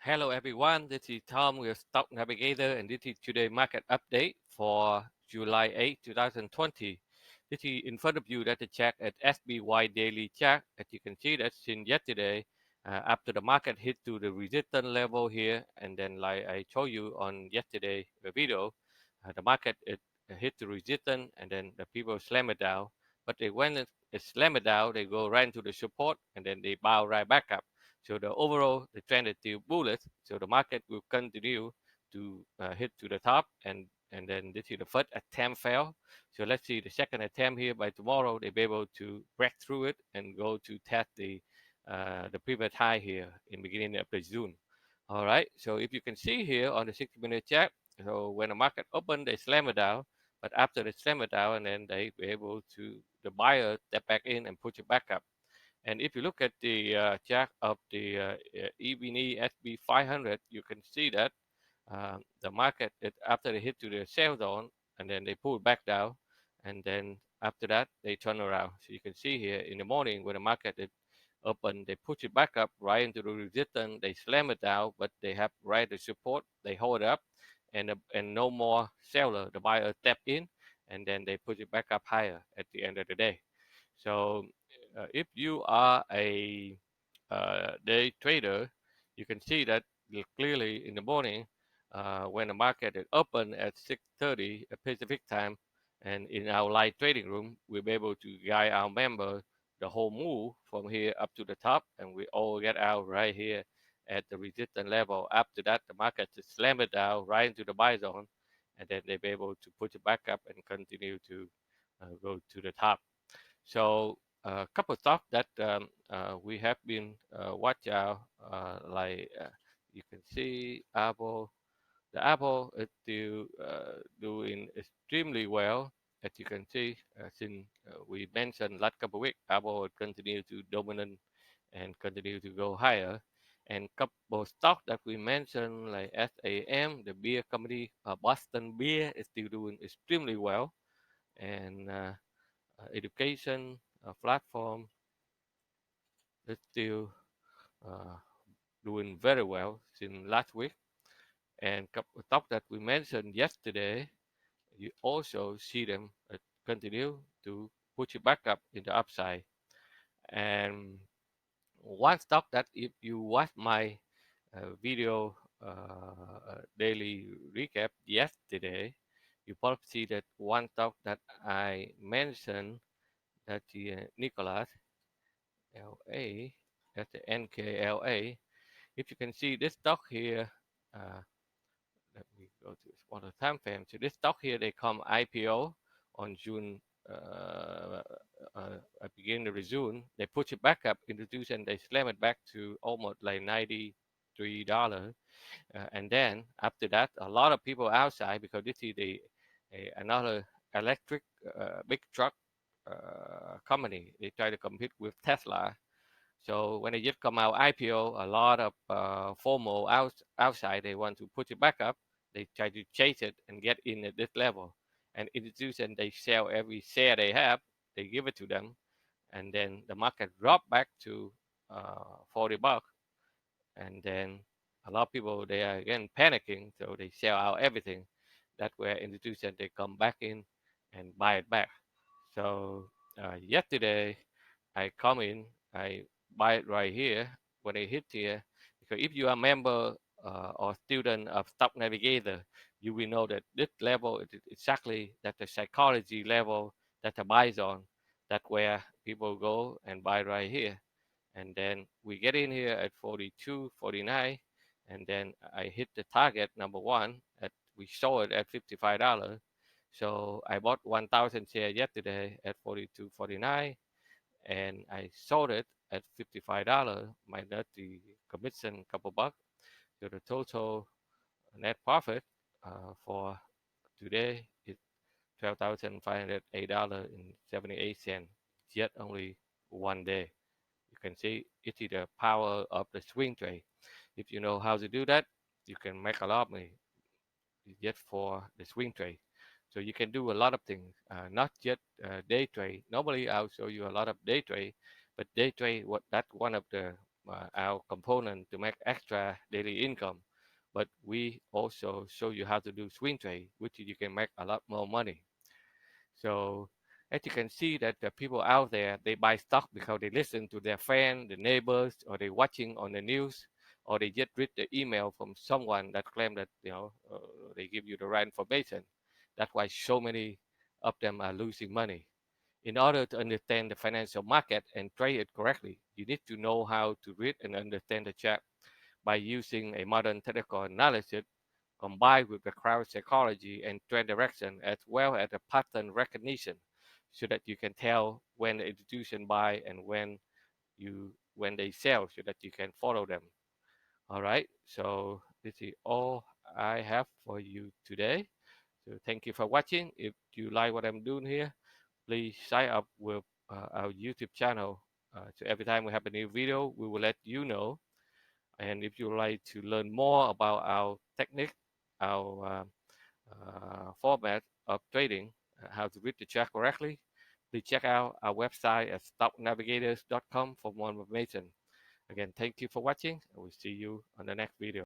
Hello everyone, this is Tom with Stock Navigator and this is today's market update for July 8, 2020. This is in front of you that the chart at SBY daily chart. As you can see, that's since yesterday after the market hit to the resistance level here, and then like I told you on yesterday video, the market hit the resistance and then the people slam it down. But they when it slam it down, they go right into the support and then they bow right back up. So the overall the trend is still bullish. So the market will continue to hit to the top, and then this is the first attempt fail. So let's see the second attempt here. By tomorrow they'll be able to break through it and go to test the previous high here in beginning of the June. All right. So if you can see here on the 60-minute chart, so when the market opened, they slam it down, but after they slam it down, and then they be able to the buyer step back in and push it back up. And if you look at the chart of the EBNE SB 500, you can see that the market, after they hit to the sell zone, and then they pull back down, and then after that, they turn around. So you can see here in the morning when the market is open, they push it back up right into the resistance, they slam it down, but they have right the support, they hold it up, and no more seller, the buyer step in, and then they push it back up higher at the end of the day. So if you are a day trader, you can see that clearly in the morning when the market is open at 6:30 Pacific time, and in our live trading room, we'll be able to guide our member the whole move from here up to the top, and we all get out right here at the resistance level. After that, the market just slam it down right into the buy zone, and then they'll be able to put it back up and continue to go to the top. So a couple of stuff that we have been watch out, like you can see Apple. The Apple is still doing extremely well. As you can see, since we mentioned last couple of weeks, Apple will continue to dominant and continue to go higher. And couple of stock that we mentioned, like SAM, the beer company, Boston Beer, is still doing extremely well. And education platform is still uh, doing very well since last week. And couple of stock that we mentioned yesterday, you also see them continue to push it back up in the upside. And one stock that if you watch my video daily recap yesterday, you probably see that one stock that I mentioned, that the Nicholas LA, that's the NKLA. If you can see this stock here, uh, let me go to smaller time frame. So this stock here, they come IPO on June, at beginning of June. They push it back up, introduce, and they slam it back to almost like $93. And then after that, a lot of people outside, because this is another electric big truck company. They try to compete with Tesla. So when they just come out IPO, a lot of FOMO outside, they want to put it back up. They try to chase it and get in at this level. And institution, they sell every share they have, they give it to them, and then the market drop back to $40, and then a lot of people, they are again panicking, so they sell out everything. That's where institution, they come back in and buy it back. So yesterday I come in, I buy it right here when I hit here, because if you are a member or student of Stock Navigator, you will know that this level is exactly that the psychology level that the buy zone. That's where people go and buy right here, and then we get in here at 42, 49, and then I hit the target number one at, we saw it at $55. So I bought 1,000 shares yesterday at 42.49, and I sold it at $55 minus the commission couple bucks. So the total net profit for today is $12,508.78, yet only one day. You can see it is the power of the swing trade. If you know how to do that, you can make a lot of money just for the swing trade. So you can do a lot of things, not just day trade. Normally, I'll show you a lot of day trade, but day trade, what that's one of the our component to make extra daily income, but we also show you how to do swing trade, which you can make a lot more money. So as you can see that the people out there, they buy stock because they listen to their friends, the neighbors, or they watching on the news, or they just read the email from someone that claim that they give you the right information. That's why so many of them are losing money. In order to understand the financial market and trade it correctly, you need to know how to read and understand the chart by using a modern technical analysis combined with the crowd psychology and trend direction, as well as the pattern recognition, so that you can tell when the institution buy and when they sell, so that you can follow them. All right. So this is all I have for you today. So thank you for watching. If you like what I'm doing here, please sign up with our YouTube channel. So every time we have a new video, we will let you know. And if you like to learn more about our technique, our format of trading, how to read the chart correctly, please check out our website at stocknavigators.com for more information. Again, thank you for watching, and we'll see you on the next video.